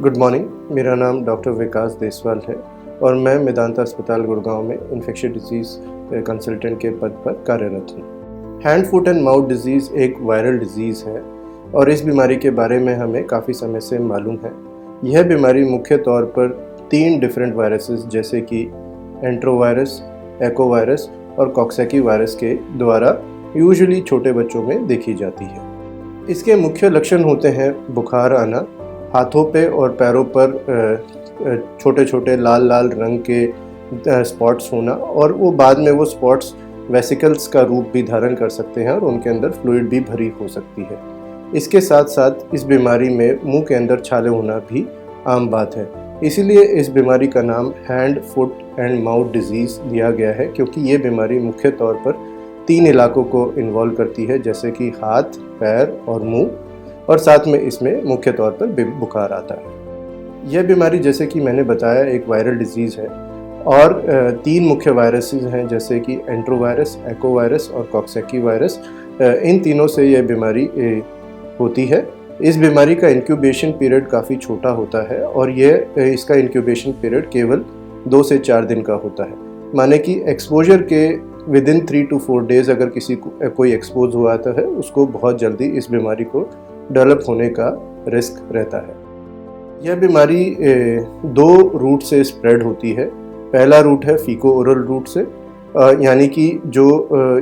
Good morning. मेरा नाम doctor विकास देसवाल है और मैं मेदांता अस्पताल गुड़गांव में इन्फेक्शियस डिजीज़ कंसल्टेंट के पद पर कार्यरत हूँ। Hand foot and mouth disease एक वायरल डिजीज़ है और इस बीमारी के बारे में हमें काफ़ी समय से मालूम है। यह बीमारी मुख्य तौर पर 3 डिफरेंट वायरसेस जैसे कि एंट्रोवायरस, एकोवायरस और कॉक्सैकी वायरस के द्वारा यूजुअली छोटे बच्चों में देखी जाती है। इसके मुख्य लक्षण होते हैं बुखार आना, हाथों पे और पैरों पर छोटे छोटे लाल लाल रंग के स्पॉट्स होना और वो बाद में वो स्पॉट्स वेसिकल्स का रूप भी धारण कर सकते हैं और उनके अंदर फ्लूइड भी भरी हो सकती है। इसके साथ साथ इस बीमारी में मुंह के अंदर छाले होना भी आम बात है। इसीलिए इस बीमारी का नाम hand foot and mouth disease दिया गया है, क्योंकि ये बीमारी मुख्य तौर पर 3 इलाकों को इन्वॉल्व करती है, जैसे कि हाथ, पैर और मुंह, और साथ में इसमें मुख्य तौर पर बुखार आता है। यह बीमारी, जैसे कि मैंने बताया, एक वायरल डिजीज़ है और 3 मुख्य वायरसेस हैं, जैसे कि एंट्रोवायरस, एकोवायरस और कॉक्सैकी वायरस। इन तीनों से यह बीमारी होती है। इस बीमारी का इंक्यूबेशन पीरियड काफ़ी छोटा होता है और इसका इंक्यूबेशन पीरियड केवल 2 से 4 दिन का होता है। माने कि एक्सपोजर के विदिन 3 to 4 डेज़ अगर किसी को कोई एक्सपोज हुआ आता है, उसको बहुत जल्दी इस बीमारी को डेवलप होने का रिस्क रहता है। यह बीमारी 2 रूट से स्प्रेड होती है। पहला रूट है फीको ओरल रूट से, यानी कि जो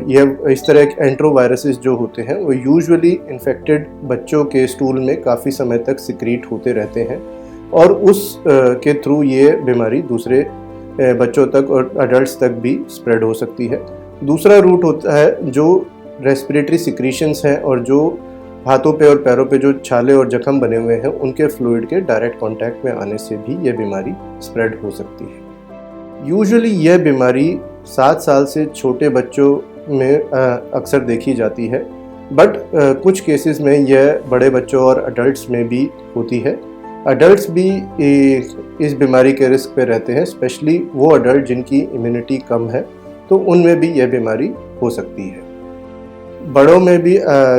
यह इस तरह के एंट्रोवायरसेस जो होते हैं वो यूजुअली इन्फेक्टेड बच्चों के स्टूल में काफ़ी समय तक सिक्रीट होते रहते हैं और उस के थ्रू ये बीमारी दूसरे बच्चों तक और अडल्ट्स तक भी स्प्रेड हो सकती है। दूसरा रूट होता है जो रेस्पिरेटरी सिक्रीशंस हैं और जो हाथों पे और पैरों पे जो छाले और जख्म बने हुए हैं उनके फ्लूइड के डायरेक्ट कांटेक्ट में आने से भी यह बीमारी स्प्रेड हो सकती है। यूजुअली यह बीमारी 7 साल से छोटे बच्चों में अक्सर देखी जाती है, बट कुछ केसेस में यह बड़े बच्चों और अडल्ट्स में भी होती है। अडल्ट्स भी इस बीमारी के रिस्क पे रहते हैं, स्पेशली वो अडल्ट जिनकी इम्यूनिटी कम है, तो उनमें भी यह बीमारी हो सकती है। बड़ों में भी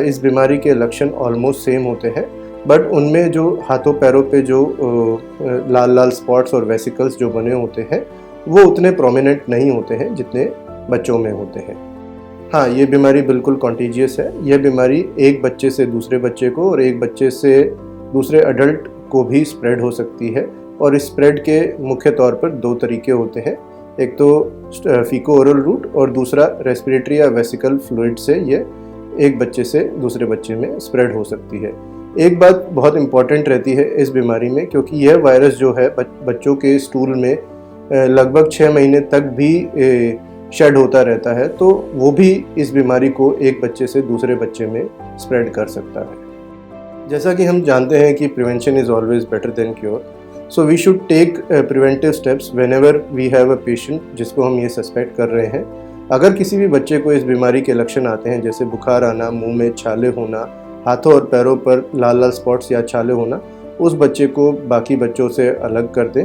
इस बीमारी के लक्षण ऑलमोस्ट सेम होते हैं, बट उनमें जो हाथों पैरों पे जो लाल लाल स्पॉट्स और वेसिकल्स जो बने होते हैं वो उतने प्रोमिनेंट नहीं होते हैं जितने बच्चों में होते हैं। हाँ, ये बीमारी बिल्कुल कॉन्टेजियस है। यह बीमारी एक बच्चे से दूसरे बच्चे को और एक बच्चे से दूसरे अडल्ट को भी स्प्रेड हो सकती है और इस स्प्रेड के मुख्य तौर पर 2 तरीके होते हैं। एक तो फीको ओरल रूट और दूसरा रेस्पिरेटरी या वेसिकल फ्लूइड से ये एक बच्चे से दूसरे बच्चे में स्प्रेड हो सकती है। एक बात बहुत इम्पॉर्टेंट रहती है इस बीमारी में, क्योंकि यह वायरस जो है बच्चों के स्टूल में लगभग 6 महीने तक भी शेड होता रहता है, तो वो भी इस बीमारी को एक बच्चे से दूसरे बच्चे में स्प्रेड कर सकता है। जैसा कि हम जानते हैं कि prevention is always better than cure, so we should take preventive steps whenever we have a patient जिसको हम ये सस्पेक्ट कर रहे हैं। अगर किसी भी बच्चे को इस बीमारी के लक्षण आते हैं, जैसे बुखार आना, मुंह में छाले होना, हाथों और पैरों पर लाल लाल स्पॉट्स या छाले होना, उस बच्चे को बाकी बच्चों से अलग कर दें,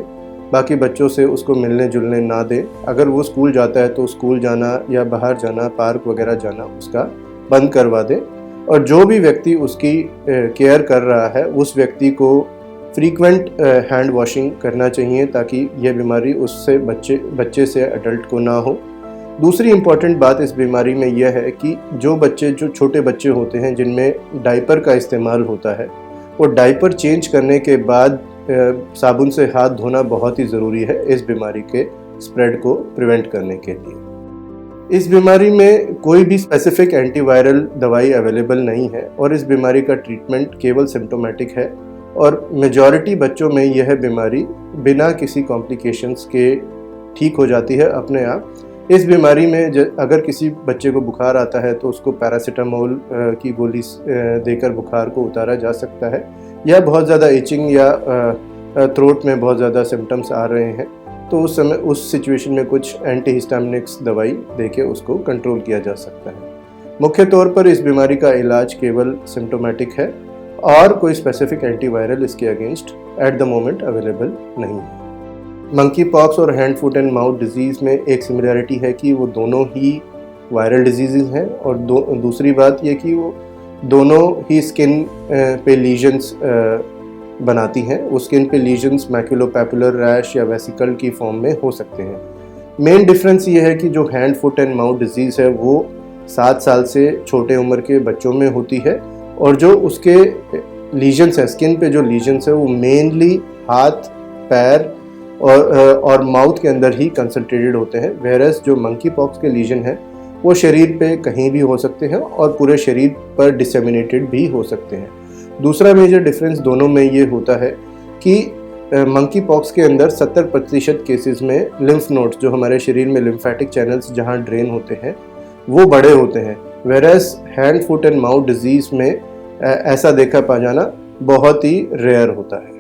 बाकी बच्चों से उसको मिलने जुलने ना दें। अगर वो स्कूल जाता है तो स्कूल जाना या बाहर जाना, पार्क वगैरह जाना, उसका बंद करवा दें। और जो भी व्यक्ति उसकी केयर कर रहा है उस व्यक्ति को फ्रीक्वेंट हैंड वॉशिंग करना चाहिए, ताकि यह बीमारी उससे बच्चे से अडल्ट को ना हो। दूसरी इम्पॉर्टेंट बात इस बीमारी में यह है कि जो छोटे बच्चे होते हैं जिनमें डायपर का इस्तेमाल होता है, वो डायपर चेंज करने के बाद साबुन से हाथ धोना बहुत ही ज़रूरी है इस बीमारी के स्प्रेड को प्रिवेंट करने के लिए। इस बीमारी में कोई भी स्पेसिफिक एंटीवायरल दवाई अवेलेबल नहीं है और इस बीमारी का ट्रीटमेंट केवल सिम्टोमेटिक है और मेजॉरिटी बच्चों में यह बीमारी बिना किसी कॉम्प्लिकेशंस के ठीक हो जाती है अपने आप। इस बीमारी में अगर किसी बच्चे को बुखार आता है तो उसको पैरासीटामोल की गोली देकर बुखार को उतारा जा सकता है, या बहुत ज़्यादा इचिंग या थ्रोट में बहुत ज़्यादा सिम्टम्स आ रहे हैं तो उस समय उस सिचुएशन में कुछ एंटीहिस्टामिनिक्स दवाई देके उसको कंट्रोल किया जा सकता है। मुख्य तौर पर इस बीमारी का इलाज केवल सिम्टोमेटिक है और कोई स्पेसिफिक एंटीवायरल इसके against at the moment available नहीं है। मंकी पॉक्स और hand foot and mouth disease में एक सिमिलरिटी है कि वो दोनों ही वायरल डिजीज़ हैं और दूसरी बात ये कि वो दोनों ही स्किन पे लीजन्स बनाती हैं। वो स्किन पे लीजन्स, मैक्यूलोपैपुलर रैश या वेसिकल की फॉर्म में हो सकते हैं। मेन डिफरेंस ये है कि जो hand foot and mouth disease है वो 7 साल से छोटे उम्र के बच्चों में होती है, और जो उसके लीजन्स हैं, स्किन पे जो लीजन्स है वो मेनली हाथ, पैर और माउथ के अंदर ही कंसंट्रेटेड होते हैं। वेरस जो मंकी पॉक्स के लीजन हैं वो शरीर पे कहीं भी हो सकते हैं और पूरे शरीर पर डिसेमिनेटेड भी हो सकते हैं। दूसरा मेजर डिफरेंस दोनों में ये होता है कि मंकी पॉक्स के अंदर 70% केसेस में लिम्फ नोड्स, जो हमारे शरीर में लिम्फेटिक चैनल्स जहाँ ड्रेन होते हैं, वो बड़े होते हैं। Whereas hand foot and mouth disease में ऐसा देखा पा जाना बहुत ही रेयर होता है।